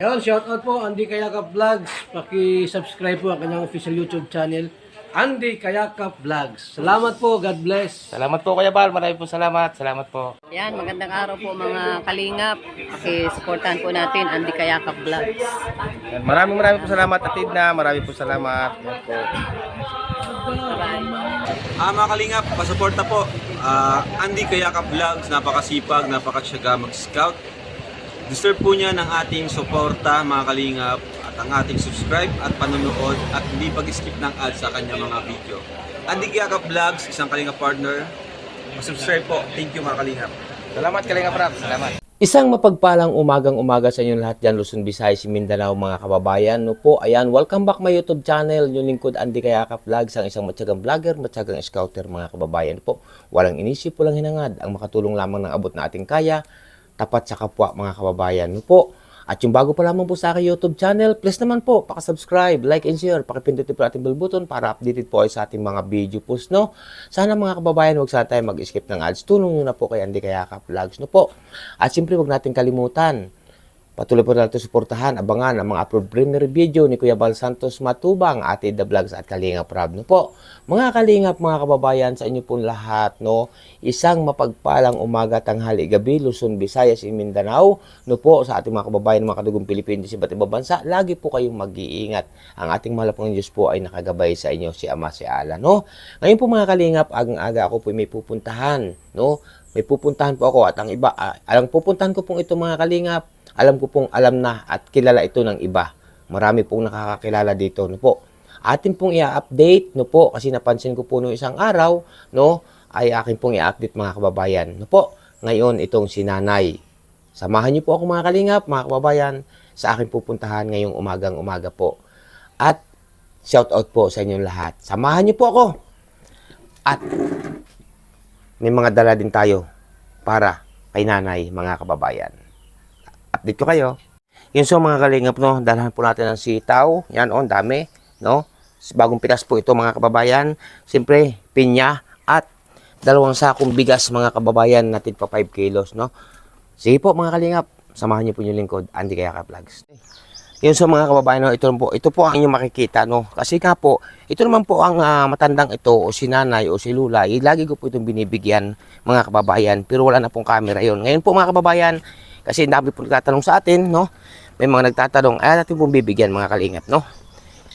Ayun, shoutout po Andy Kayakap Vlogs. Paki-subscribe po ang kanyang official YouTube channel, Andy Kayakap Vlogs. Salamat po, God bless. Salamat po Kuya Bal, maraming po salamat. Salamat po. Yan, magandang araw po mga kalingap. Paki-supportahan po natin Andy Kayakap Vlogs. Yan, maraming po salamat Atid na, maraming po salamat. Yan po. Mga kalingap, pasuporta po. Andy Kayakap Vlogs, napakasipag, napakasyaga mag-scout. Deserve po niya ng ating suporta mga kalingap at ang ating subscribe at panonood at hindi pag-skip ng ads sa kanya mga video. Andy Kayakap Vlogs, isang kalingap partner. Subscribe po. Thank you mga kalingap. Salamat Kalingap Rap, salamat. Isang mapagpalang umagang-umaga sa inyong lahat dyan, Luzon, Visayas, Mindanao, mga kababayan. No po, ayan, welcome back my YouTube channel, yung lingkod Andy Kayakap Vlogs, ang isang matyagang vlogger, matyagang scouter, mga kababayan po. Walang inisip, walang hinangad, ang makatulong lamang ng abot na ating kaya, tapat sa kapwa, mga kababayan. No po. At yung bago pa lamang po sa aking YouTube channel, please naman po, paka-subscribe, like and share, pakipindutin po natin bell button para updated po ay sa ating mga video post, no? Sana mga kababayan, huwag sana tayo mag-skip ng ads. Tulong nyo na po kay Andy Kayakap Vlogs, no po? At siyempre, huwag natin kalimutan, patuloy po natin suportahan, abangan ang mga upload premiere video ni Kuya Bal Santos Matubang, Ate The Vlogs at Kalingap Rab, no po? Mga kalingap, mga kababayan, sa inyo pong lahat, no? Isang mapagpalang umaga, tanghali, gabi, Luzon, Visayas, Mindanao, no po, sa ating mga kababayan, mga kadugong Pilipino sa iba't ibang bansa, lagi po kayong mag-iingat. Ang ating mahal pong Diyos po ay nakagabay sa inyo, si Ama, si Allah, no? Ngayon po mga kalingap, agang-aga ako po may pupuntahan, no? May pupuntahan po ako at ang iba, ang pupuntahan ko pong ito mga kalingap, alam ko pong alam na at kilala ito ng iba. Marami pong nakakakilala dito, no po. Atin pong i-update, no po, kasi napansin ko po noong isang araw, no, ay akin pong i-update mga kababayan, no po. Ngayon, itong si Nanay. Samahan niyo po ako mga kalingap, mga kababayan, sa aking pupuntahan ngayong umagang-umaga po. At shoutout po sa inyong lahat. Samahan niyo po ako. At may mga dala din tayo para kay Nanay, mga kababayan. Update ko kayo. Yun so mga kalingap, no, dalahan po natin ang sitaw. Yan, on, dami, no. Bagong pitas po ito mga kababayan. Siyempre, pinya at dalawang sakong bigas mga kababayan natin pa 5 kilos, no. Sige po mga kalingap, samahan niyo po yung lingkod, Andy Kayakap Vlogs. Yun so mga kababayan, no, ito po ang inyong makikita, no. Kasi nga po, ito naman po ang matandang ito o si nanay o si lula. Lagi ko po itong binibigyan mga kababayan, pero wala na pong camera yon. Ngayon po mga kababayan, kasi dami po nagtatanong sa atin, no? May mga nagtatanong, ay natin pong bibigyan mga kalingap, no?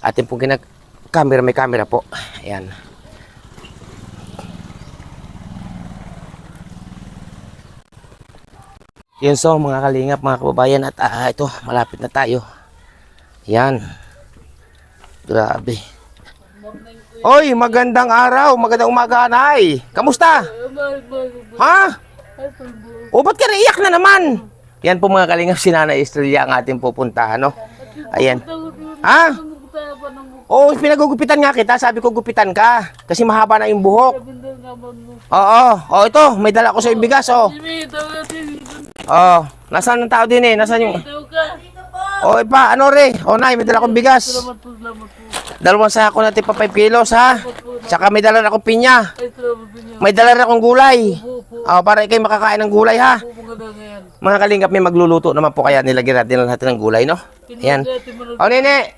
Atin pong may camera po. Ayan. Yun so, mga kalingap, mga kababayan, at ito, malapit na tayo. Ayan. Grabe. Oy, magandang araw, magandang umaga, Nay. Kamusta? Ha? O, ba't ka naiyak na naman? Yan po mga kalingap, si Nanay Estrella ang ating pupuntahan, no? Ayan. Ha? Oo, pinagugupitan nga kita. Sabi ko gupitan ka. Kasi mahaba na yung buhok. Oo. O, ito. May dala ko sa ibigas, oh. Oo. Nasaan ang tao din eh? Nasaan yung... O, ipa, ano re? O, Nay, may dala akong bigas. Dalawang sako natin pa 5 kilos, ha? Tsaka may dala na akong pinya. May dala na akong gulay. O, para kayo makakain ng gulay, ha? Mga kalingap, may magluluto naman po kaya nilagyan natin ng gulay, no? Ayan. O, nene.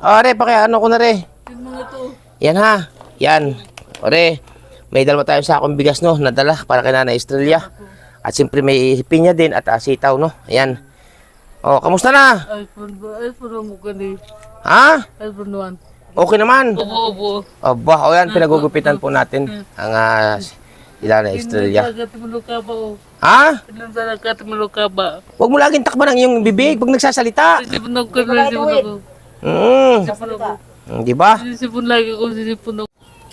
O, re, ano ko na, re. Yan, ha? Yan. O, re. May dalawa tayong sakong bigas, no? Nadala para kay Nanay Estrella. At siyempre may pinya din at sitaw, no? Ayan. O, kamusta na? Ha? Okay naman? Opo. Aba, o yan, pinagugupitan po natin ang Nanay Estrella. Ha? Huwag mo laging takban ang iyong bibig pag nagsasalita. Di ba?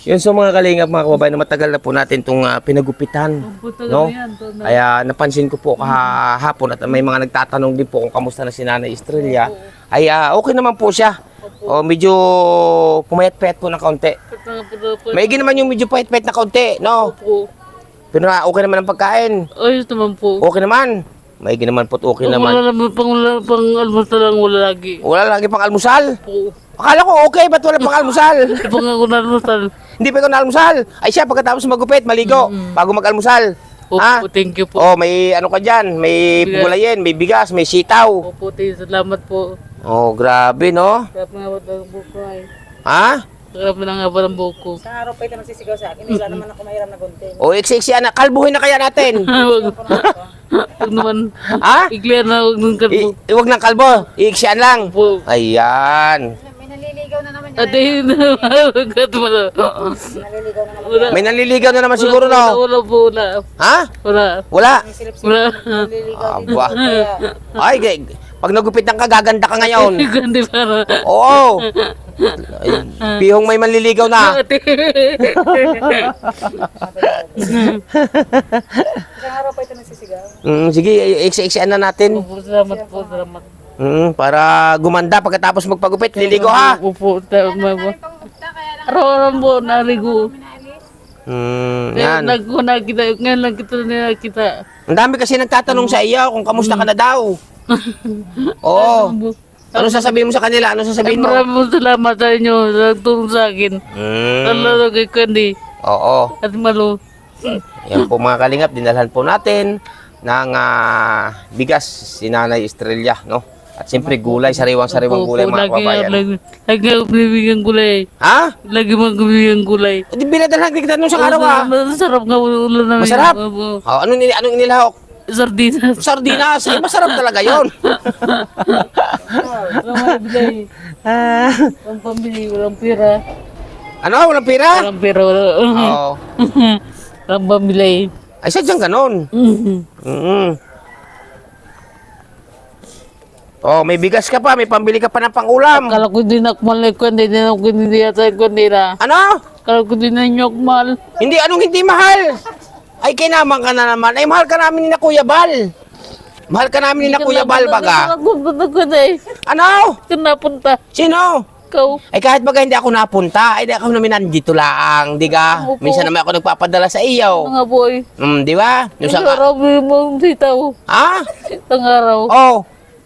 Yun so mga kalingap, mga kababayan, na matagal na po natin itong pinagupitan, no? Kaya napansin ko po kahapon at may mga nagtatanong din po kung kamusta na si Nanay Estrella. Ay okay naman po siya. O medyo pumayat-payat po ng kaunti. Maigi naman yung medyo payat-payat na kaunti, no? Pero okay naman ang pagkain. Ayos naman po. Okay naman. Maigi naman po, okay naman. Wala naman pang almusal lang, wala lagi. Wala lagi pang almusal? Po. Akala ko okay, ba't wala pang almusal? Hindi pa nga ako almusal. Hindi pa ikaw na almusal. Ay siya, pagkatapos magupit, maligo, bago mag-almusal. Ha? Opo, thank you po. Oh, may ano ka dyan? May Bigas. gulayin, may bigas, may sitaw. Opo, salamat po. Oh, grabe, no? Sarap na nga ba ng buko ay. Ha? Sarap na nga ba ng buko. Sa araw pa ito magsisigaw sa akin. Wala naman ako mahiram na gunting. O, iksi na. Kalbuhin na kaya natin. Huwag naman. Ha? I-clear na huwag nung kalbo. Huwag ng kalbo. Iiksian lang. Po. Ayan. May naliligaw na naman Ate, huwag wala. Wala. May nanliligaw na naman siguro, Wala, no? wala po, wala. Ha? Wala. Wala. Wala. Aba. Ay, pag nagupitan ka, gaganda ka ngayon. Gandi para. Oo. Ay, pihong may manliligaw na. Ate. Sa araw pa ito magsisigaw. Sige, iksi-iksian na natin. Opo, salamat po, salamat. Para gumanda pagkatapos magpagupit. Liligo, ha? Opo, tama po. Araw-araw po, naligo. Yan. Nakita, ngayon lang kita nakita. Ang dami kasi nagtatanong sa iyo kung kamusta ka na daw. Oo. Ano sasabihin mo sa kanila? Ano sasabihin mo? Maraming salamat sa inyo sa nagtulong sa akin. Lalo kay Candy Oo. at Malo. Yan po mga kalingap, dinalhan po natin ng bigas si Nanay Estrella, no? At siyempre gulay, sariwang-sariwang gulay mga kababayan. Lagi ako binibigyan gulay. Ha? Lagi mo binibigyan gulay. Di binadalhan kita nung sa araw, ha? Masarap nga ulo namin. Masarap? Opo. Anong inilahok? Sardinas. Sardinas. Ay, masarap talaga yon. Walang bigay. Walang pambili, walang pira. Ano? Walang pira? Walang pira, Oo. walang pambili. Ay, sadyang ganon. Oh, may bigas ka pa, may pambili ka pa ng pangulam. Kala ko din akmal na kundi, din ako hindi yata kundi na. Ano? Kala ko din na inyo akmal. Hindi, anong hindi mahal? Ay, kinaman ka na naman. Ay, mahal ka namin ni na Kuya Bal. Mahal ka namin ni na Kuya Bal, baga. Napunta ko na eh. Ano? Kung napunta, Sino? ikaw. Ay, kahit baga hindi ako napunta, ay, di ako namin nandito lang, di ka? Opo. Minsan naman ako nagpapadala sa iyo. Mga boy. Di ba? Yung Isang sa... araw, bigyan mo ang sitaw. Ha? Isang araw, Oh.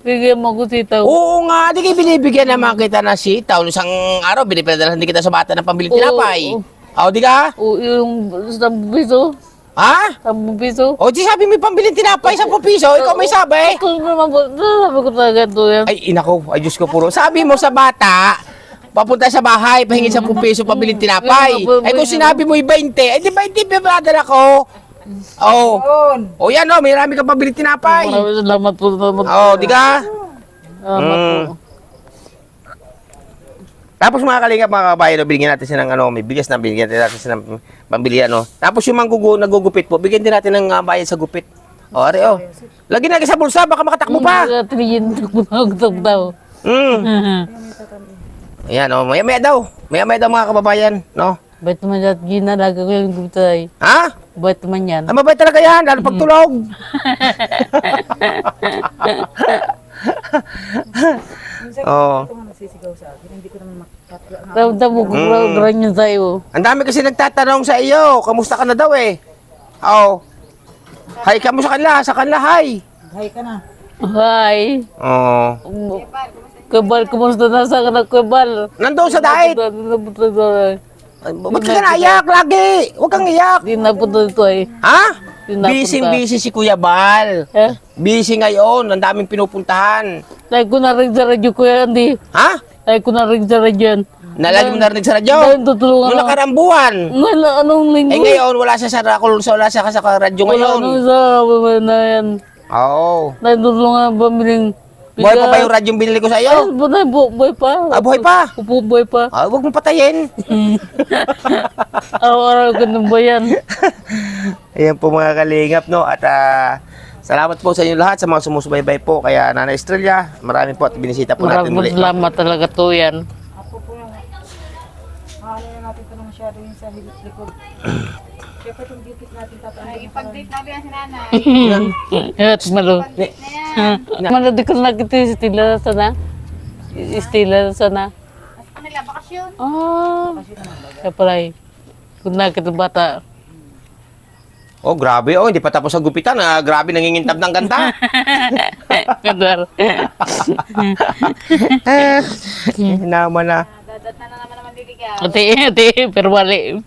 bigyan mo ang sitaw. Oo nga, di kayo binibigyan naman kita ng sitaw. Nung isang araw, binipadalan din kita sa bata ng pambiling tinapay. Oh, di ka? O, yung 10 piso. Ha? 10 piso. O, di sabi may pambiling tinapay, 10 piso. Ikaw may sabi. Ito naman po, sabi ko talaga ito yan. Ay, inako, ay Diyos ko puro. Sabi mo sa bata, papunta sa bahay, pahingin 10 piso pabiling tinapay. Ay, kung sinabi mo 20, ay di 20 bibadala ko. Oh. Oh, yan oh, may rami ka pabiling tinapay. Maraming salamat po. Salamat po. Oh, di ka? Salamat po. Tapos mga kalingap, mga kabayan, bigyan natin siya ng ano, may bigas na, bigyan natin siya ng pambili, ano. Tapos yung nagugupit po, bigyan din natin ng bayad sa gupit. O, are, oh. Lagi na sa bulsa, baka makatakbo pa. Tingin ko daw. Ayan, oh, maya-maya daw. Maya-maya daw mga kababayan, no? Bait naman yan, Gina, lagi ko yung gupitay. Ha? Bait naman yan. Ang mabait talaga yan, lalo pagtulog. Oh. Ramdam mo kung ran yun sa'yo. Ang dami kasi nagtatanong sa iyo, kamusta ka na daw eh? Oh. Hi ka mo sa kanila, hi. Hi. Oh. Kabal, kumusta na sa kanak kabal? Nandoon sa diet. Ba't ka naiyak lagi? Huwag kang iyak. Di na po ito eh. Ha? Di napunta. Busy si Kuya Bal. Eh? Busy ngayon, ang daming pinupuntahan. Lagi ko narinig sa radyo ko yan, di. Ha? Lagi ko narinig sa radyo yan. Nalagi mo narinig sa radyo? Dahil tutulungan Noong ako. nakarang buwan. Ngayon, anong linggo? Eh ngayon, wala siya sa radyo Wala ngayon. nang sa na yan. Oo. Dahil tutulungan ang pamiling. Buhay pa ba yung radyong binili ko sa Ay, iyo? buhay pa. Ah, buhay pa? Upo, buhay pa. Ah, huwag mong patayin. Araw-araw ganun ba yan? Ayan po mga kalingap, no? At salamat po sa inyo lahat sa mga sumusubaybay po. Kaya Nanay Estrella, marami po at binisita po natin Maraming muli. salamat talaga to yan. At malo. Malo di ko nakita yung stila sana. Stila sana. Kanila, bakasyon. Ah. Kaya pala eh. Kung nakita bata. Oh, grabe. Oh, hindi pa tapos ang gupitan. Grabe, nangingintab ng ganda. Kadwar. Naman na. Dadat na naman naman liligaw. Ate, pero wali.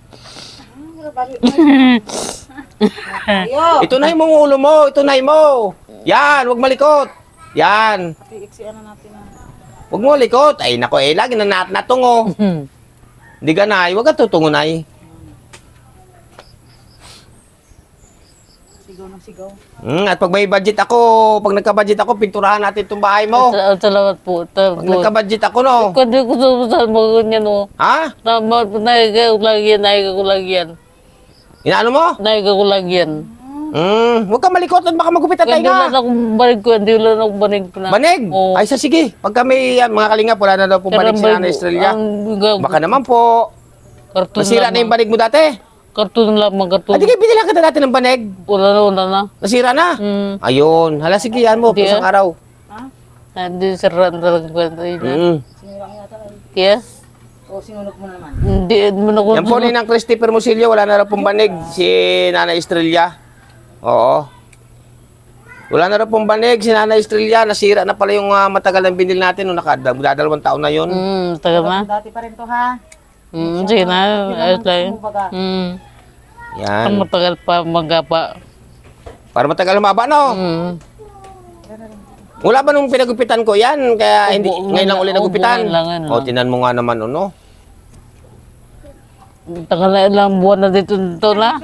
Itunay mo ang ulo mo, itunay mo. Yan, huwag malikot. Yan. Huwag mo likot. Ay, nako eh, lagi na natungo. Hindi ka na, huwag ka tutungo na eh. At pag may budget ako, pag nagka-budget ako, pinturahan natin itong bahay mo. Salamat po. Pag nagka-budget ako, no? Kundi ko sa mga ganyan o. Ha? Naiga ko lang yan. Inaano mo? Naiga ko lang yan. Huwag ka malikot at baka magupit ang Hindi tainga. lang akong banig ko, hindi lang akong banig ko na. Banig? Oo. Ay, sige. Pagka may mga kalingap, wala na daw po banig si Nanay Estrella. Baka naman po. Karton Nasira na yung banig mo dati. Karton lang, mga karton. Hindi kayo binila ka dati ng banig. Wala na. Nasira na. Ayun. Hala, sige, yan mo. Hindi, Isang araw. Hindi siraan talagang kwento yun. Kaya? Hindi mo na Yan po ni ng Christopher Musilio, wala na raw pong banig si Nanay Estrella. Oo. Wala na raw pong banig si Nanay Estrella. Nasira na pala yung matagal ng binil natin nung nakadalawang taon na yun. Tagal na. Dati pa rin to ha. Sige na. Ayos lang. Yan. Ang matagal pa magapa. Para matagal humaba, no? Wala ba nung pinagupitan ko yan? Kaya hindi, ngayon lang uli nagupitan. ngayon lang, ano. O, tinan mo nga naman, ano? Tagal na ilang buwan na dito na.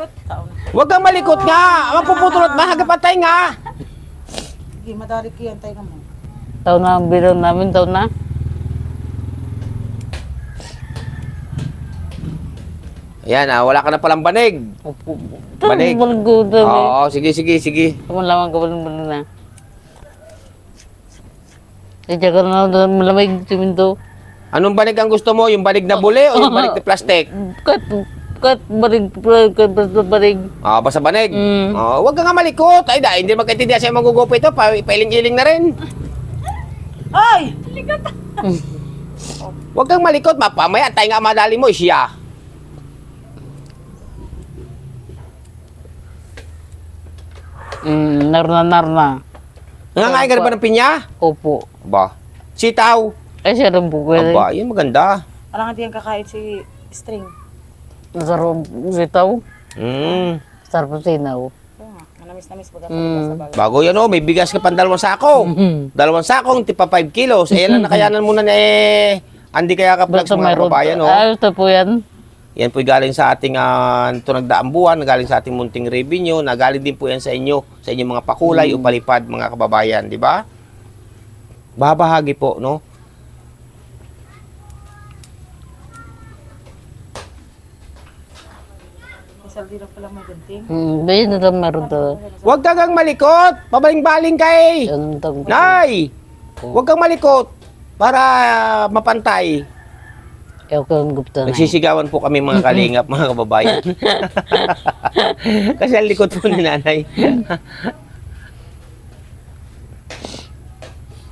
Huwag kang malikot nga! Mapuputulot, mahagapatay nga! Sige, madali ko yan. Tayo mo. Taon na ang bilang namin, taon na. Ayan, wala ka na palang banig. Banig. Banig. Oo, sige. Malaman ka baling na. Diyan ka na malamig siminto. Anong banig ang gusto mo? Yung banig na buli o yung banig na plastic? Kat barig. Basta banig. Huwag ka nga malikot. Ay, hindi magkaintindihan sa'yo magugupo ito. Pailing-iling na rin. Ay! Huwag kang malikot. Mamaya, tayo nga madali mo, siya. Narna. Nangangain ka na ba ng pinya? Opo. Ba? Sitaw? Ay, siya rin po pwede. Aba, yun maganda. Alam nga di yan kakain si string. Sarap sitaw. Sarap sinaw. Oo nga, manamis-namis baga sa bagay. Bago yan may bigas ka pang 2 sako. 2 sakong tipa 5 kilos. Ayan ang nakayanan muna na Andy kaya ka vlogs mga kababayan. Ayos na po yan. Yan po galing sa ating ito nagdaang buwan, galing sa ating munting revenue, nagaling din po yan sa inyo, sa inyong mga pakulay o palipad mga kababayan, di ba? Babahagi po, no? May saldi lang palang may gunting. Bayan na lang meron to. Huwag kang malikot, pabaling-baling kay. Yan tang. Nay, huwag kang malikot para mapantay. Ayaw ko ang gupta na. Nagsisigawan po kami mga kalingap, mga kababayan. Kasi ang likod po ni nanay.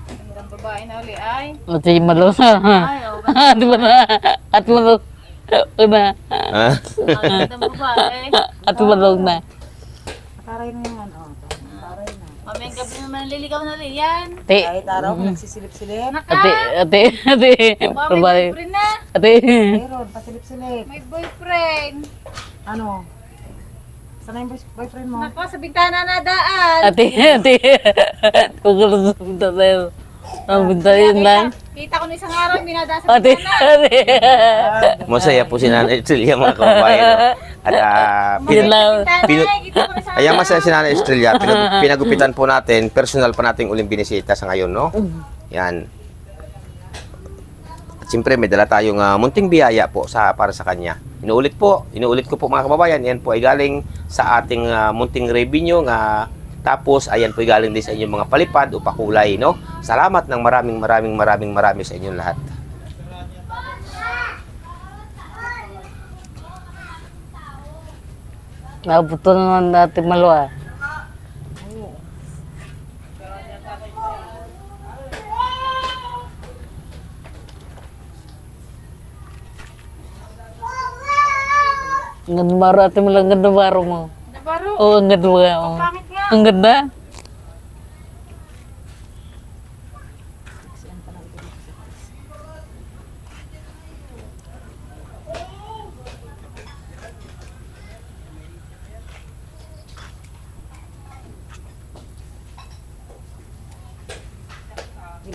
Ang babae na uli ay. Ati malo na. Ati malo. Ati malo. Una. Ang babae. Ati malo na. Nakaray na yung ano. Nakaray na. Mamayang gabi naman naliligaw na rin yan. Ati. Kahit araw, nagsisilip-silip. Ati. May boyfriend na. Ati. Meron, pasilip-silip. May boyfriend. Ano? Sana yung boyfriend mo? Nako, sa bintana na daan. Ati. Kung gusto sa punta tayo. Ang bintayin lang. Kita ko na isang araw, binada sa Ati. bintana. Masaya po si Nanay Estrella, mga kababayan. No? At Yun lang. Bintana, kita ko na isang ayan masaya si Nanay Estrella. Pinagupitan po natin, personal pa nating uling binisita sa ngayon, no? Yan. At siyempre, may dala tayong munting biyaya po para sa kanya. Inuulit ko po mga kababayan, yan po ay galing sa ating munting revenue nga tapos ayan po ay galing din sa inyong mga palipad o pakulay, no? Salamat ng marami sa inyong lahat. Nabuto naman natin malwa. Ang ganda baro ate mo lang, ang ganda baro mo. Nabaro. Oo, ang ganda mo. Oo. Pangit nga. Ang ganda.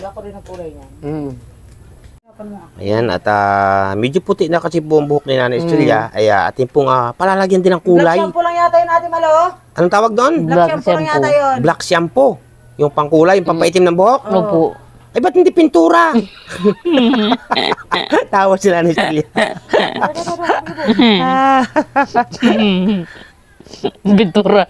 Hindi ako rin ang kulay niya. Ayan, at medyo puti na kasi po ang buhok ni Nanay Estrella. Ay atin pong palalagyan din ng kulay. Black shampoo lang yata yun Ate Malo. Anong tawag doon? Black shampoo lang yata yun. Black shampoo. Yung pangkulay, yung pampaitim ng buhok. Opo. Ay, ba't hindi pintura? Tawa si Nanay Estrella. Bintura.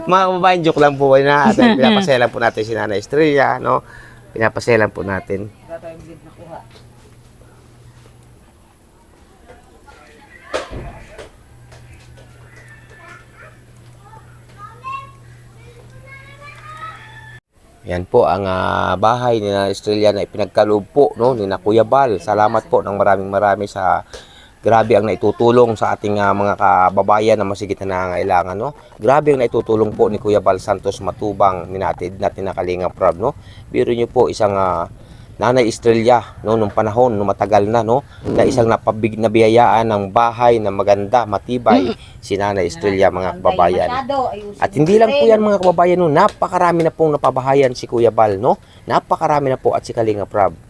Mga kababayan, joke lang po na. At pinapaselan po natin si Nanay Estrella, no? Pinapaselan po natin. Yan po ang bahay ni Nanay Estrella na ipinagkaloob po, no, ni na Kuya Bal. Salamat po ng maraming sa grabe ang naitutulong sa ating mga kababayan na masigit na nangangailangan, no. Grabe ang naitutulong po ni Kuya Bal Santos Matubang ni natin na Kalingap Rab, no. Biro niyo po isang Nanay Estrella, no, nung panahon, nung matagal na, no, na isang nabiyayaan ng bahay na maganda, matibay, si Nanay Estrella, mga kababayan. At hindi lang po yan, mga kababayan, no, napakarami na pong napabahayan si Kuya Bal, no, napakarami na po at si Kalingap Rab.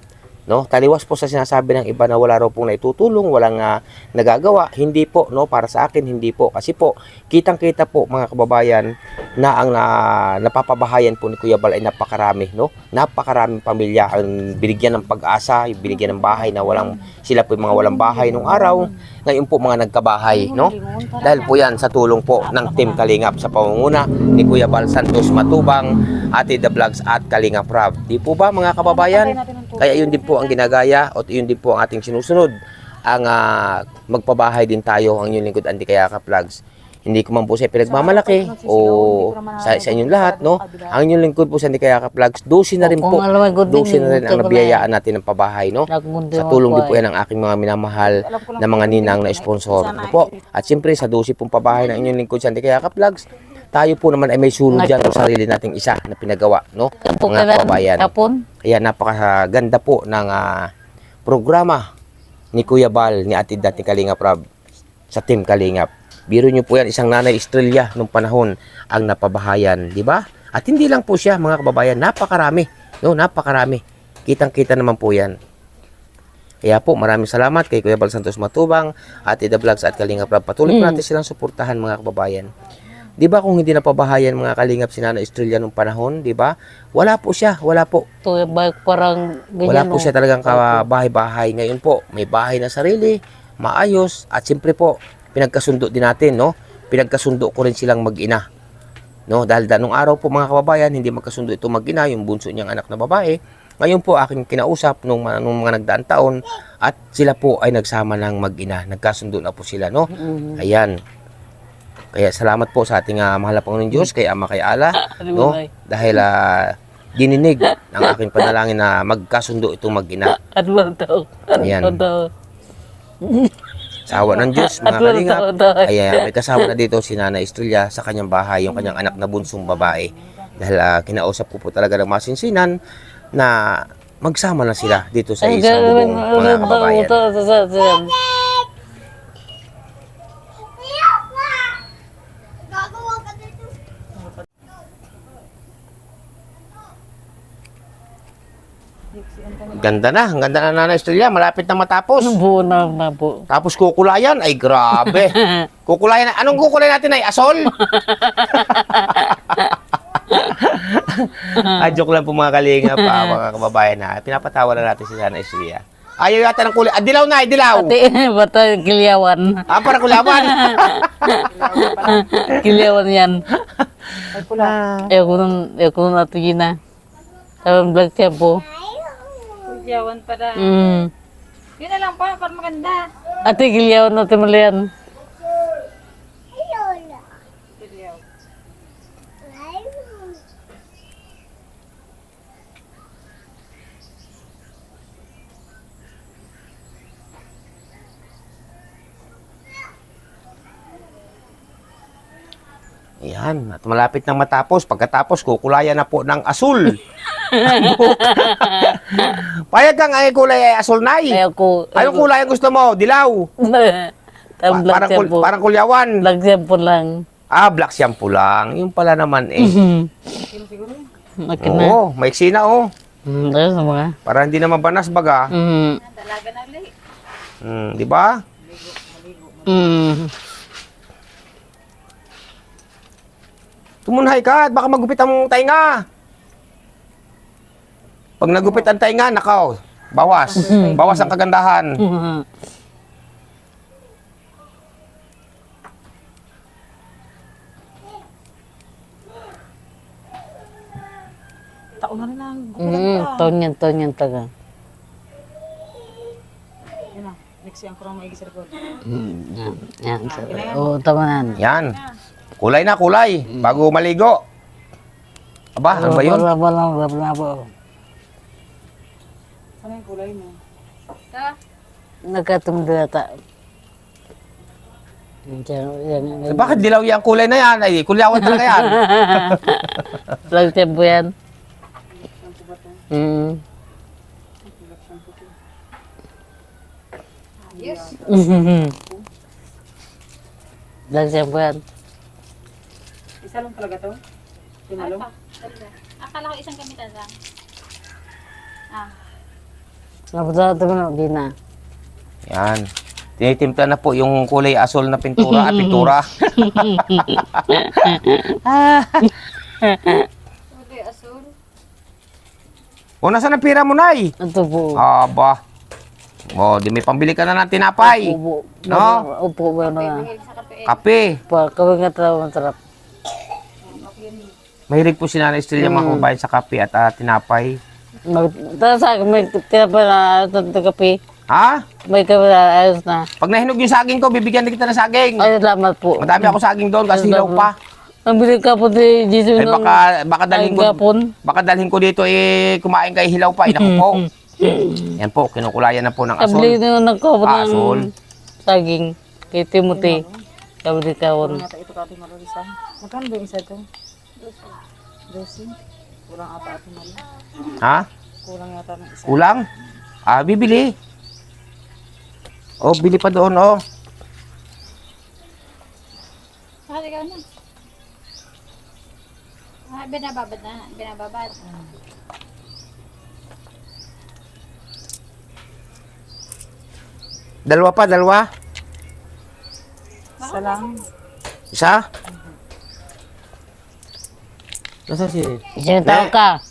No, taliwas po sa sinasabi ng iba na wala raw pong naitutulong, walang nagagawa. Hindi po, no, para sa akin hindi po, kasi po kitang-kita po, mga kababayan, na ang napapabahayan po ni Kuya Bal ay napakarami, no. Napakaraming pamilya ang binigyan ng pag-asa, binigyan ng bahay na sila po yung mga walang bahay nung araw. Ngayon po mga nagkabahay, no. Dahil po yan sa tulong po ng Team Kalingap sa pamumuno ni Kuya Bal Santos Matubang, Ate The Vlogs at Kalingap Rab. Di po ba, mga kababayan? Kaya yun din po ang ginagaya at yun din po ang ating sinusunod. Ang magpabahay din tayo, ang inyong lingkod Andy Kayakap Vlogs. Hindi ko man po siya pinagmamalaki o sa inyong lahat, no. Ang inyong lingkod po sa Andy Kayakap Vlogs, 12 na rin po. 12 na rin ang nabiyayaan natin ng pabahay, no. Sa tulong din po yan ng aking mga minamahal na mga ninang na sponsor. Ano po? At siyempre sa 12 pong pabahay ng inyong lingkod sa Andy Kayakap Vlogs, tayo po naman ay may sulong dyan sa sarili nating isa na pinagawa, no, mga kababayan. Ayan, napakaganda po ng programa ni Kuya Bal, ni Ate dating Kalingap Rab sa Team Kalingap. Biro nyo po yan, isang Nanay Estrella nung panahon ang napabahayan, di ba? At hindi lang po siya, mga kababayan, napakarami, no, napakarami. Kitang-kita naman po yan. Kaya po, maraming salamat kay Kuya Bal Santos Matubang, Ate The Vlogs at Kalingap Rab. Patuloy po natin silang suportahan, mga kababayan. Di ba kung hindi napabahayan, mga Kalingap, si Nanay Estrella nung panahon, di ba? Wala po siya, wala po. Ito parang ganyan. Wala po siya talagang kabahay-bahay. Ngayon po, may bahay na sarili, maayos, at siyempre po, pinagkasundo din natin, no? Pinagkasundo ko rin silang mag-ina. No? Dahil nung araw po, mga kababayan, hindi magkasundo ito mag-ina, yung bunso niyang anak na babae. Ngayon po, aking kinausap nung mga nagdaang taon, at sila po ay nagsama ng mag-ina. Nagkasundo na po sila, no? Ayan. Kaya salamat po sa ating mahal na Panginoon Diyos, kay Ama, kay Allah, no? Dahil dininig ang aking panalangin na magkasundo itong mag-ina. Ayan. Sa awa ng Diyos, mga Kalingap, ay may kasama na dito si Nanay Estrella sa kanyang bahay, yung kanyang anak na bunsong babae. Dahil kinausap ko po talaga ng masinsinan na magsama na sila dito sa isang bubong, mga kababayan. Ganda na, ang ganda na Nanay Estrella, malapit na matapos. Buo na po. Tapos kukulayan, ay grabe. Kukulayan, anong kukulay natin ay asol? Joke lang po, mga Kalingap, mga kababayan na. Pinapatawa na natin si Nanay Estrella. Ayaw yata ng kulay. Dilaw na, dilaw. Bata, kilyawan. Para kulawan. Kilyawan yan. Ayaw ko nung natigin na. Tawang black shampoo. Yawan para. Mm. Yun na lang pa, para maganda. Ate, kilyawan natin muli yan. Yan, at malapit nang matapos. Pagkatapos, kukulayan na po ng asul. Payag kang ay kulay ay asul, Nay. Anong kulay ang gusto mo? Dilaw? Parang kulyawan. Black shampoo lang. Black shampoo lang. Yung pala naman eh. Makin na. Oo, maiksi na oh. Ayos na mga. Para hindi na mabanas baga. Dalaga na ulit. Di ba? Tumunhay ka at baka magupit ang tainga. Pag nagupit ang tainga, nakaw. Bawas. Bawas ang kagandahan. Taon na rin ang gupitan pa. Taon yan taga. Yan na. Next yung kurang maigi sa record. Yan. Oo, tama na. Yan. Kulay na, kulay. Bago maligo. Aba, ano ba yun? Wala. Sana yung kulay mo? Nagkatumdata. Yan. Bakit dilaw yung kulay na yan? Ay, kulyawan talaga yan. Lang tempo yan. Lang tempo yan. Isa lang talaga to? Lima lang? Akala ko isang gamitan lang. Napunta ito mo, di na. Yan. Tinitimpla na po yung kulay asol na pintura at pintura. Kulay asul. O, nasaan ang pira mo, Nay? Ito po. Aba. O, di may pambili ka na ng tinapay. Upo. No? Upo ba na nga. Mahilig sa kape. Kape. Kawin nga talaga masarap. Mahilig po si Nanay Estrella mga kababayan sa kape at tinapay. Tapos sa akin, may tinapay na kape. Ha? May kape na ayos na. Pag nahinog yung saging ko, bibigyan din kita ng saging. Ay, salamat po. Madami ako saging doon kasi hilaw pa. Ang bilig ka po si Jesus Ay baka dalhin ko. gapon. Baka dalhin ko dito kumain kay hilaw pa. Inaku po. Yan po, kinukulayan na po ng Ang bilig asol. na nagkapon Asol. ng saging. Kay Timothy. Sabi kawon. Ito kati marurisan. Magkano ba yung isa to? 12. Kulang ata ito mali. Ha? Kulang yata ng isa. Kulang? Bibili. Oh, bili pa doon, oh. Ikaw na. Binababad na. Binababad. Dalawa pa, dalawa. Isa lang. Isa? Nasaan si... Isang tao ka.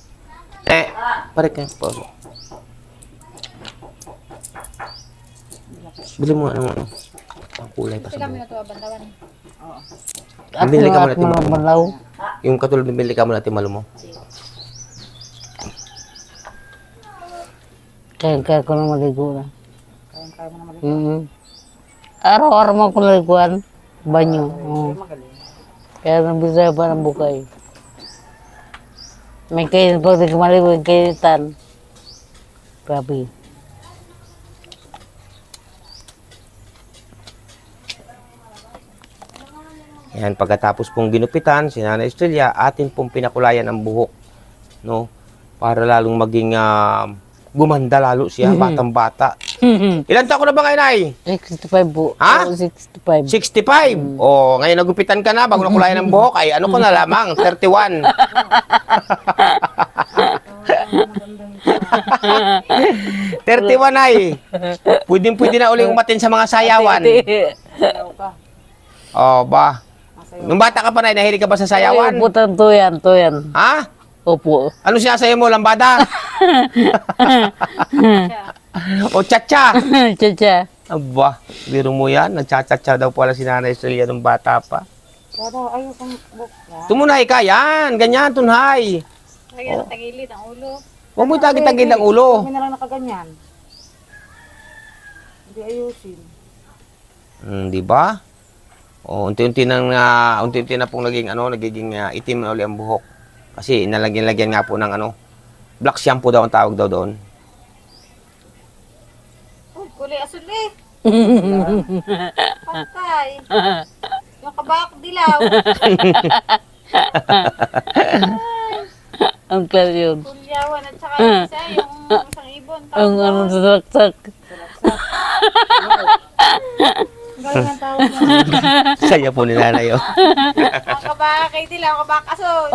Pare ka po. Bili mo ano. Ang kulay pa sa Kami buhok. na ito, bandawan. At Bumili ka mga muna, Timo. mga malaw. Yung katulad ng bili ka mo natin malo mo. Kaya ko na maligo na. Kaya mo na mali. Araw-araw mo ko naliguan. Banyo. Kaya nabisa pa ng bukay. May kain pag di ka maligo, yung kainitan. Grabe. Yan, pagkatapos pong ginupitan, si Nanay Estrella, atin pong pinakulayan ang buhok. No? Para lalong maging gumanda lalo siya, batang-bata. Ilan taon ko na ba ngayon, Nay? 65 po. Ha? Oo, 65. 65. O, ngayon nagupitan ka na, bago nakulayan ng buhok, ay ano ko na lamang, 31. 31 ay. Pwede na uling umatin sa mga sayawan. O, ba? Nung bata ka pa, Nay, nahilig ka ba sa sayawan? Opo, tuyan. Ha? Opo. Ano sinasayo mo, lambada? O chacha? Chacha. Aba, biro mo yan. Nagchachacha daw pala si Nanay Estrella nung bata pa. Pero ayos ang book. Tumunay ka, yan. Ganyan, tunhay. Lagyan ng tagilid ang ulo. Huwag mo tagit-tagit ang ulo. Kami na lang nakaganyan. Hindi ayusin. Di ba? O, unti-unti na pong nagiging itim na uli ang buhok. Kasi nalagyan nga po ng black shampoo daw ang tawag daw doon. Oh, kulay asul eh. Patay. Yung kabak dilaw. Ang clear yun. Kulyawan at saka yung isa, yung isang ibon. Ang ano sa saksak. Galing ang tawag mo. Saya po ni Nanay. Oh. Ang kabak ay dilaw, ang kabak asul.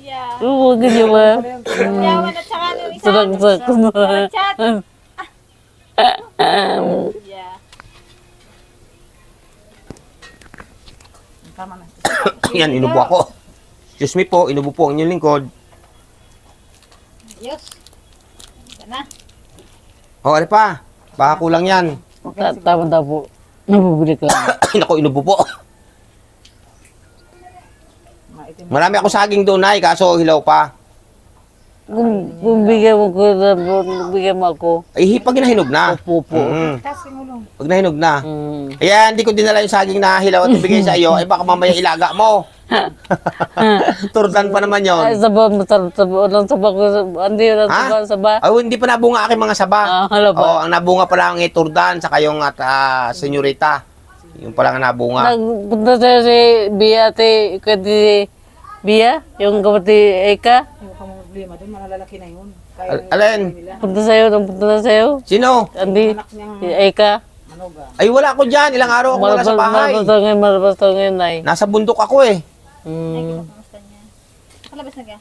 Yeah. Oo, ganyan ba? Yawan at saka yung isa. Sarag-sarag ko na. Chat. Yeah. Tama na. Yan, inubo ako. Excuse me po, inubo po ang inyong lingkod. Ayos. Yan na. O, ano pa? Baka kulang yan. Tama po. Nabubili ka. Ay, naku, inubo po. Maitim. Marami ako saging doon ay, kaso hilaw pa. Kung bigyan mo ko, bigyan mo ako. Ay, pag nahinog na. Opo. Kasi ulo. Pag nahinog na. Mm. Kaya hindi ko dinala yung saging na hilaw at ibigay sa iyo, ay baka mamaya ilaga mo. Turdan pa naman Ay, yon. saba, masarap saba. Walang saba ko. Hindi, walang Ha? saba. Ay, hindi pa nabunga aking mga saba. Hala ba? Oo, ang nabunga pa lang ay turdan, saka yung at senyorita. Yung pa lang ang nabunga. Nagpunta siya si Bia, ate, kasi Bia, yung kapatid Eka. Yung ka mong problema doon, malalalaki na yun. Kaya Alin? Punta sa'yo, punta na sa'yo. Sino? Andi, anak niyang si Eka. manoga. Ay, wala ako dyan. Ilang araw ako wala sa bahay. Malabas to ngayon, ay. Nasa bundok ako eh. Kamusta niya? Kalabas na ka?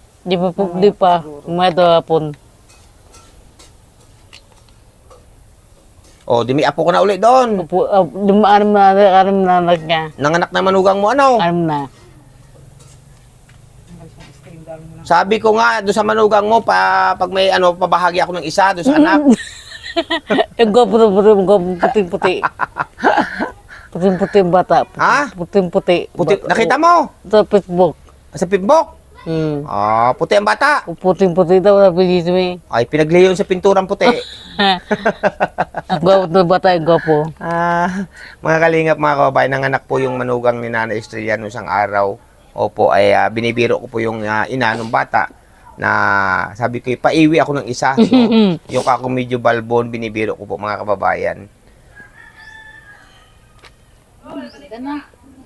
Di pa. Umaya to hapon. O, di may apo ko na ulit doon. Aram na anak niya. Nanganak na manugang mo, ano? Aram na. Sabi ko nga, doon sa manugang mo, pag may ano, pabahagi ako ng isa, doon sa anak. Yung gwapo, puting-puti. Puting-puti yung bata. Ha? Puting-puti. Puti, nakita mo? Sa Facebook. Sa pimbok? Puti ang bata. Puting-puti daw na pinito mo. Ay, pinagliyon sa pinturang puti. Ang gwapo ng bata, yung gwapo. Mga kalingap, mga kababayan, nanganak po yung manugang ni Nanay Estrella noong isang araw. Opo, ay binibiro ko po yung ina ng bata na sabi ko, paiwi ako ng isa. So, yung kako medyo balbon, binibiro ko po mga kababayan. Ganda na.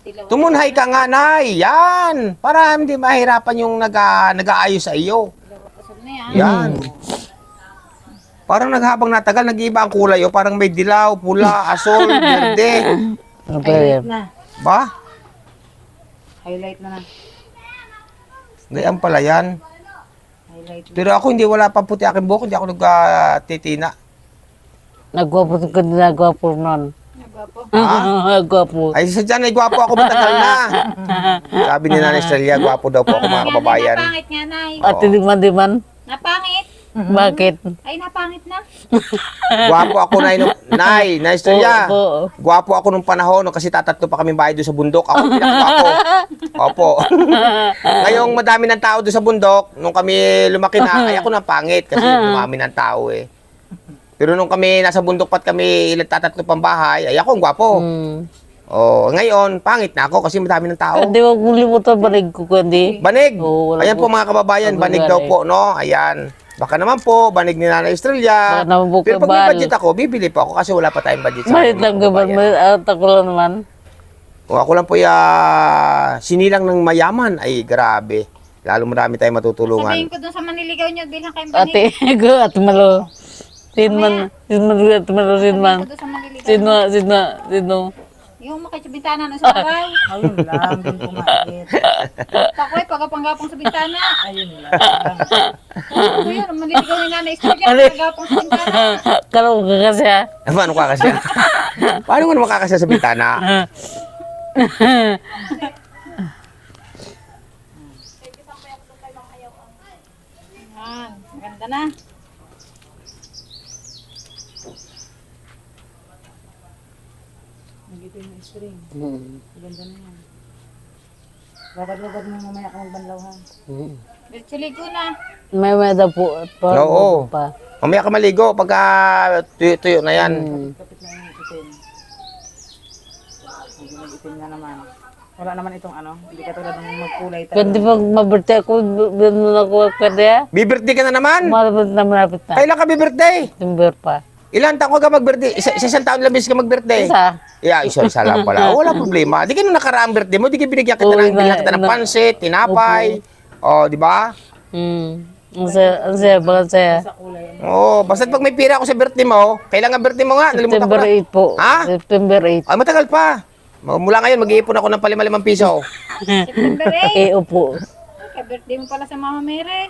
Tilaw. Tumunhay ka nga, Nay. Yan. Para hindi mahirapan yung nag-aayos sa iyo. Asal na yan. Yan. Parang naghabang natagal, nag-iiba ang kulay. O parang may dilaw, pula, asol, berde. Ano pa yan? Na. Ba? Highlight na na. Gayaan pala yan. Highlight na. Pero ako hindi wala pa puti aking buhok, hindi ako nagtitina. Nagwapo ka din, nagwapo nun. Nagwapo. Ay, sadya na, gwapo ako, matagal na. Sabi ni Nanay Estrella, gwapo daw po ako mga kababayan. Napangit nga, Nay. At diman. Napangit. Bakit? Ay, napangit na. Gwapo ako, Nay Estrella. Oo. Gwapo ako nung panahon, no, kasi tatatlo pa kami bahay doon sa bundok. Ako ang pinakagwapo. Opo. Ngayong madami ng tao doon sa bundok, nung kami lumaki na, ay ako na pangit kasi dumami ng tao eh. Pero nung kami nasa bundok pat kami ilang tatatlo pang bahay, ay ako ang gwapo. Oh, ngayon, pangit na ako kasi madami ng tao. Hindi wag mong limutan banig ko kundi. Banig! Oo, wala Ayan po po. mga kababayan, Wala banig po. daw po, no? Ayan. Baka naman po, banig ni Nanay Estrella. Baka naman po Pero pag may kabal. budget ako, bibili po ako kasi wala pa tayong budget sa Malit akin, lang mga gaban, kababayan. ako lang naman. Kung ako lang po sinilang ng mayaman, ay grabe. Lalo marami tayong matutulungan. Sabihin ko dun sa maniligaw niyo, bilhan kayong Ate, banig. ko, at malo. Sinman, at malo, sinman. Sabihin ko dun sa maniligaw. Sino. Yung makita sa bintana ng sa bahay. Ayun lang, din kumakit. Takoy, pagkapanggapong sa bintana. Ayun lang. Ano yun, ang maniligaw ni Nanay Estrella, Ano? pagkapang sa bintana. Kalaw ka kasi ha. Paano kakasya? Paano nga makakasya sa bintana? Yan, maganda na. Nandito yung string. Ganda na yan. Babad-babad mo mamaya ka magbanlaw ha. Dirtsiligo na. May daw po. Oo. Pa. Mamaya ka maligo pagka tuyo-tuyo na yan. Kapit na yung itim. Medyo nag-itim na naman. Wala naman itong ano, hindi ka tulad ng magkulay tayo. Pwede pag mabirte ako, doon ako pwede ha. Bibirthday ka na naman? Malapit na. Kailan ka bibirthday? Timber pa. Ilan taon ka mag-birthday? Isang taon labis ka mag-birthday? Isa. Yeah, isa lang pala. Oh, wala problema. Di ka nung nakaraang birthday mo, di ka binigyan kita Oo, binigyan kita ng pansit, tinapay. Oh, di ba? Ang saya, bakit saya? Oh, basta pag may pira ako sa birthday mo, kailangan birthday mo nga, nalimutan ko September na. 8 po. Ha? September 8. Ay, matagal pa. Mula ngayon, mag-iipon ako ng 5 piso. September 8. Upo. ka-birthday mo pala sa Mama Mary.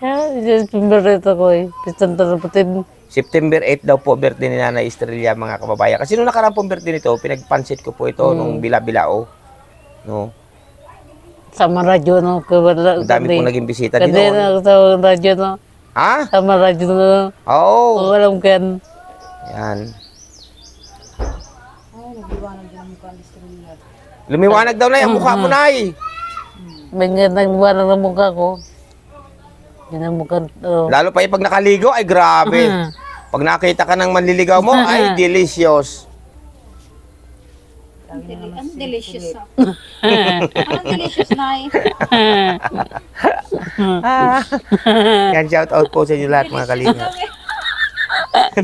Pinberito ko eh. Pistan tarapatin. September 8 daw po birthday ni Nanay Estrella, mga kababayan. Kasi nung nakaraan pong birthday nito, pinagpansit ko po ito nung bila-bilao. No? Sama radyo no. Ang dami pong naging bisita din Kasi noon. na sa radyo no. Ha? Sama radyo no. Oo. Kung alam kan. Yan. Ay, nagdiwanag din ang mukha ni Estrella. Lumiwanag daw na yung mukha mo, Nay. May gandang buwan ng mukha ko. Yan ang mukha. Lalo pa yung pag nakaligo, ay grabe. Pag nakita ka ng manliligaw mo, ay delicious. Ang delicious. Ang delicious na eh. Yan, shout out po sa inyo lahat, mga kalinga.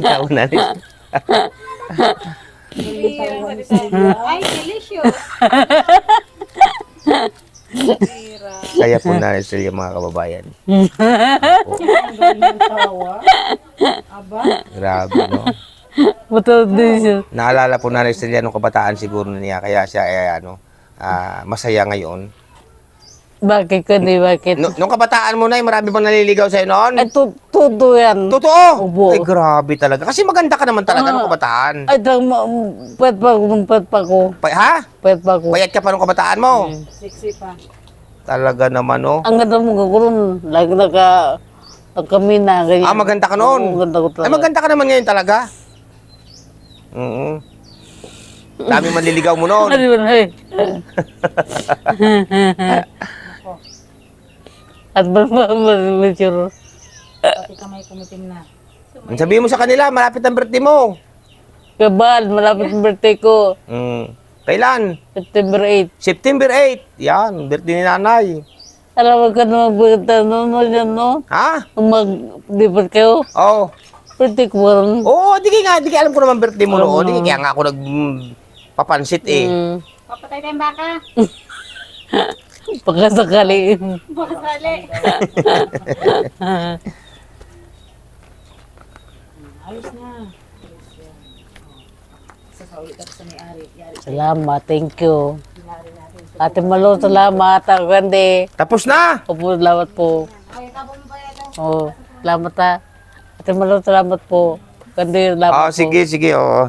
Taon na rin. Ay, delicious. Kaya po na rin sila, mga kababayan. Tawa. Aba. Grabe, no? Buto din siya. Naalala po na rin sila nung kabataan siguro niya, kaya siya ay masaya ngayon. Bakit ko di bakit? Nung kabataan mo na, marami bang naliligaw sa'yo noon? Ay, tuto yan. Totoo! Opo. Ay, grabe talaga. Kasi maganda ka naman talaga nung kabataan. Ay, pwet pa ko. Ha? Pwet pa ko. Payat ka pa nung kabataan mo? Sexy pa. Talaga naman, no? Ang ganda mo gagulong. Lagi kami na. Ganyan. Maganda ka noon. Maganda ko Ay, talaga. maganda ka naman ngayon talaga. Dami manliligaw mo noon. Ano yun, hey? At mature. Pati kamay kumitim na. Sabihin mo sa kanila, malapit ang birthday mo. Kabal, malapit ang birthday ko. Kailan? September 8. September 8. Yan, birthday ni nanay. Alam mo ka naman birthday no yan, no? Ha? Kung mag-dipot kayo, Oo. birthday ko rin. Oo, di kaya alam ko naman birthday mo noon. Di kaya nga ako papansit eh. Papatay tayong baka. Pagkasakali. Baka sali. Ayos na. Sasaulit ako sa may-ari. Yari. Salamat, thank you. Ate Malo, salamat. Ako gandi. Tapos na! Opo, salamat po. Oo, salamat ha. Ate Malo, salamat po. Gandi, salamat po. Sige. Oo.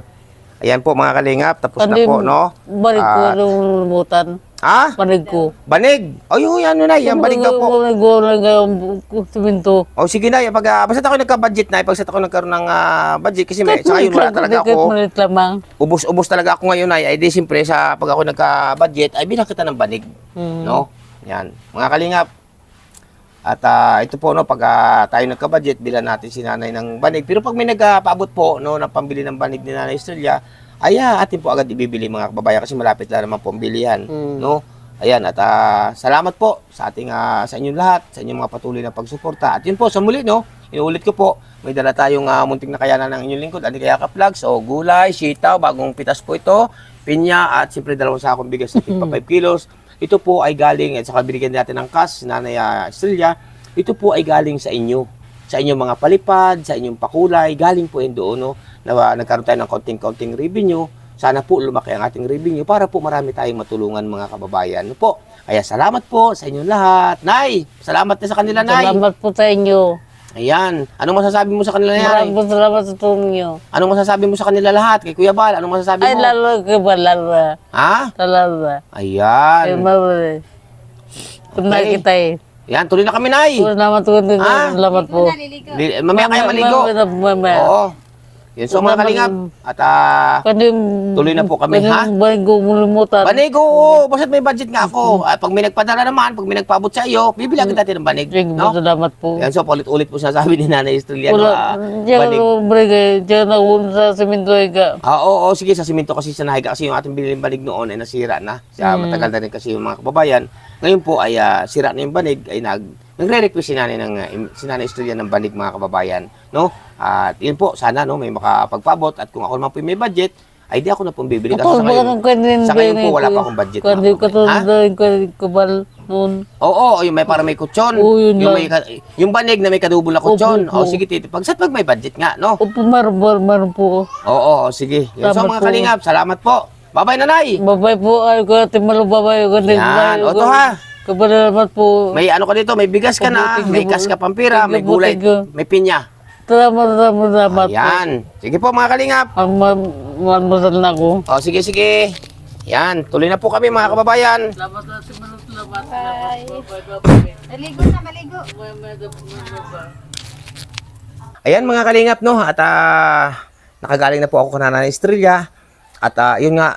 Ayan po mga kalingap. Tapos na po, no? Banig ko nung lumutan. Ha? Banig ko. Banig! O yung yan na, yan banig daw po. Banig ko ng siminto. O sige na, basta ako nagka-budget na, pagsa ako nagkaroon ng budget, kasi saka yun wala talaga ako. Minute lamang. Ubus talaga ako ngayon ay di siyempre pag ako nagka-budget ay bilang kita ng banig, no? Yan. Mga kalingap. At ito po no pag tayo nagka-budget bilan natin si Nanay ng banig. Pero pag may nagpaabot po no ng pambili ng banig ni Nanay Estrella, ay atin po agad ibibili mga kababayan kasi malapit lang naman po ang bilihan, no? Ayan, at salamat po sa ating sa inyong lahat, sa inyong mga patuloy na pagsuporta. At yun po, sa muli, no? Inuulit ko po, may dala tayong munting na kayanan ng inyong lingkod, Andy Kayakap Vlogs. So, gulay, sitaw, bagong pitas po ito, pinya, at siyempre 2 sakong bigas na 5 kilos. Ito po ay galing, at saka binigyan natin ng cash, Nanay Estrella. Ito po ay galing sa inyo, sa inyong mga palipad, sa inyong pakulay, galing po yun doon, no? Na nagkaroon tayo ng konting-konting revenue. Sana po lumaki ang ating revenue para po marami tayong matulungan mga kababayan. No po. Kaya salamat po sa inyong lahat. Nay, salamat na sa kanila, Nay. Salamat po sa inyo. Ayan. Anong masasabi mo sa kanila, Nay? Maraming po salamat sa tulong niyo. Anong masasabi mo sa kanila lahat? Kay Kuya Bal, anong masasabi Ay, mo? lalo ka ba, lalo. Ha? Lalo. Ay, Ayan. mabali. Kung nakita eh. Ayan, tuloy na kami, Nay. Salamat po. Salamat po. Naliligo. Mamaya kayo maligo. Mamaya. Oo. Yan, so mga kalingap. At tuloy na po kami, ha? Banig ko mulumutan. Banig, oo. Basta't may budget nga ako. At pag may nagpadala naman, pag may nagpaabot sa iyo, bibili agad natin ng banig. No? Salamat po. Yan, so ulit-ulit po sasabi ni Nanay Estrella. No, Wala. Diyan banig. ako brigay. Diyan ako sa simento ka. Oo, sige, sa simento kasi sa nahiga kasi yung ating biniling banig noon ay nasira na. Matagal na rin kasi yung mga kababayan. Ngayon po ay sira na yung banig, ay nagre-request si Nanay Estrella ng banig mga kababayan. No? At yun po, sana no, may makapagpabot at kung ako naman po may budget, ay di ako na pong bibili. Kasi sa ngayon po, wala pa akong budget. Hindi ko kabal noon. Oo, yung may para may kutsyon. Oo, yun yung, lang. yung banig na may kadubol na kutsyon. Opo, opo. O sige, pag may budget nga, no? Opo, maroon po. Oo, sige. Yun, so Salamat mga po. kalingap, salamat po. Bye-bye, Nanay. Babay po. Ay ko, timalo babay. Yan, o to ha. Salamat po. May ano ka dito, may bigas ka na, may kas ka pampira, may gulay, may pinya. Salamat po. Ayan. Sige po mga kalingap. Ang mamasal na ako. O, sige, sige. Yan, tuloy na po kami mga kababayan. Maligo na, maligo. Ayan mga kalingap, no? At nakagaling na po ako kanana ng Estrella. At yun nga,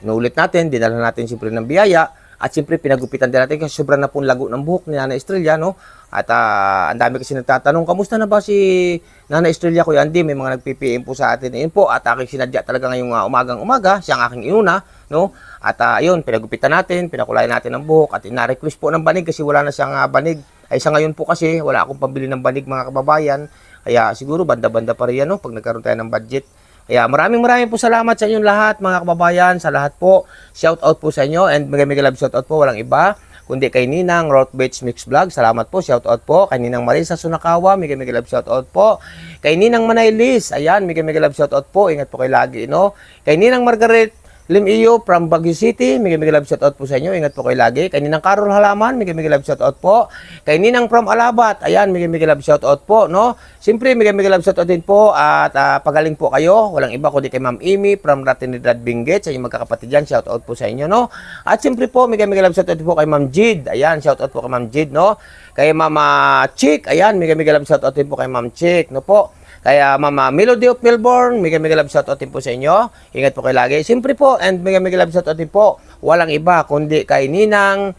inuulit natin, dinala natin siyempre ng biyaya. At siyempre pinagupitan din natin kasi sobrang na pong lago ng buhok ni Nana Estrella, no? At ang dami kasi nagtatanong, kamusta na ba si Nana Estrella, Kuya Andy? May mga nag-PPM po sa atin. Ayun po, at aking sinadya talaga ngayong umagang-umaga, siya ang aking inuna, no? At yun, pinagupitan natin, pinakulayan natin ng buhok at ina-request po ng banig kasi wala na siyang banig. Ay sa ngayon po kasi, wala akong pambili ng banig mga kababayan. Kaya siguro banda-banda pa rin yan, no? Pag nagkaroon tayo ng budget. Kaya maraming po salamat sa inyong lahat mga kababayan, sa lahat po. Shout out po sa inyo and mega love shout out po, walang iba kundi kay Ninang Roth Beach Mix Vlog. Salamat po, shout out po. Kay Ninang Marisa Sunakawa, mega love shout out po. Kay Ninang Manaylis, ayan, mega love shout out po. Ingat po kayo lagi, no? Kay Ninang Margaret Lim-iyo from Baguio City, mega love shout out po sa inyo. Ingat po kayo lagi. Kay Ninang Carol Halaman, mega love shout out po. Kay Ninang from Alabat, ayan, mega love shout out po, no? Siyempre, mega love shout out din po at pagaling po kayo. Walang iba kundi kay Ma'am Amy from Trinidad Benguet, sa inyong magkakapatid diyan, shout out po sa inyo, no? At siyempre po, mega love shout out po kay Ma'am Jid. Ayan, shout out po kay Ma'am Jid, no? Kay Mama Chick, ayan, mega love shout out din po kay Ma'am Chick, no po? Kaya Mama Melody of Melbourne, mega love shout out din po sa inyo. Ingat po kayo lagi. Siyempre po, and mega love shout out din po, walang iba kundi kay Ninang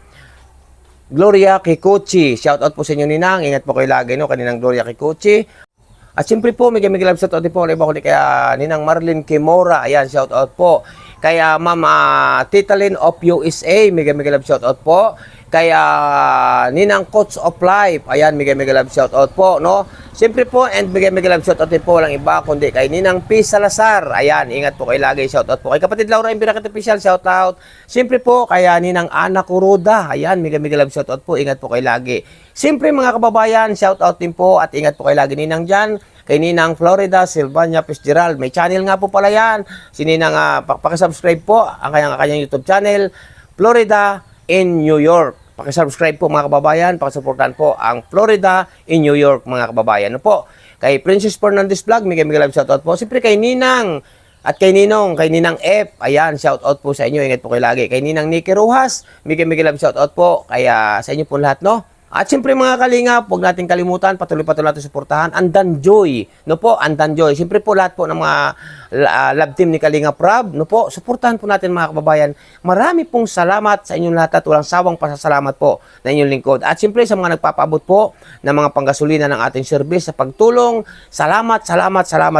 Gloria Kikuchi. Shout out po sa inyo Ninang. Ingat po kayo lagi, no? Kaninang Gloria Kikuchi. At siyempre po, mega love shout out din po, walang iba kundi kaya Ninang Marlene Kimora. Ayan, shout out po. Kaya Mama Titalin of USA, mega love shout out po. Kaya Ninang Coach of Life, ayan, mega love shout out po, no? Siyempre po, and mega love shout out din po, walang iba kundi kay Ninang P. Salazar. Ayan, ingat po kayo lagi, shout out po. Kay kapatid Laura Imbirakat Official, shout out. Siyempre po, kaya Ninang Ana Kuruda. Ayan, mega love shout out po, ingat po kayo lagi. Siyempre mga kababayan, shout out din po at ingat po kayo lagi Ninang Jan. Kay Ninang Florida, Silvania Fitzgerald. May channel nga po pala yan. Si Ninang, pakisubscribe po ang kanyang YouTube channel, Florida in New York. Pakisubscribe po mga kababayan, pakisuportahan po ang Florida in New York mga kababayan. Ano po? Kay Princess Fernandez Vlog, mega love shoutout po. Siyempre kay Ninang at kay Ninong, kay Ninang F. Ayan, shoutout po sa inyo. Ingat po kayo lagi. Kay Ninang Nikki Rojas, mega love shoutout po. Kaya sa inyo po lahat, no? At siyempre mga kalingap, huwag natin kalimutan, patuloy natin suportahan Andan Joy, no po, Andan Joy. Siyempre po lahat po ng mga love team ni Kalingap Rob, no po, suportahan po natin mga kababayan. Marami pong salamat sa inyong lahat at walang sawang pasasalamat po na inyong lingkod. At siyempre sa mga nagpapaabot po ng mga panggasolina ng ating service sa pagtulong, salamat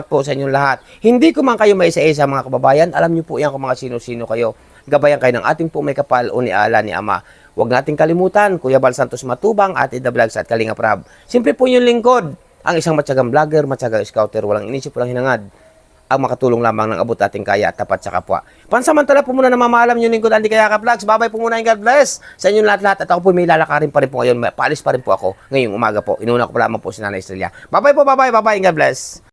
po sa inyong lahat. Hindi ko man kayo maisa-isa mga kababayan, alam niyo po yan kung mga sino-sino kayo. Gabayan kayo ng ating po may kapal o ni Ala ni Ama. Huwag nating kalimutan, Kuya Bal Santos Matubang, Ate The Vlogs at Kalingap Rob. Siyempre po yung lingkod, ang isang matyagang vlogger, matyagang scouter, walang inisip, walang hinangad, ang makatulong lamang ng abot ating kaya at tapat sa kapwa. Pansamantala po muna na mamaalam yung lingkod, Andy Kayakap Vlogs. Babay po muna, God bless sa inyong lahat-lahat. At ako po may lalakarin pa rin po ngayon, paalis pa rin po ako ngayong umaga po. Inuna ko pa lamang po si Nanay Estrella. Babay po, babay, God bless.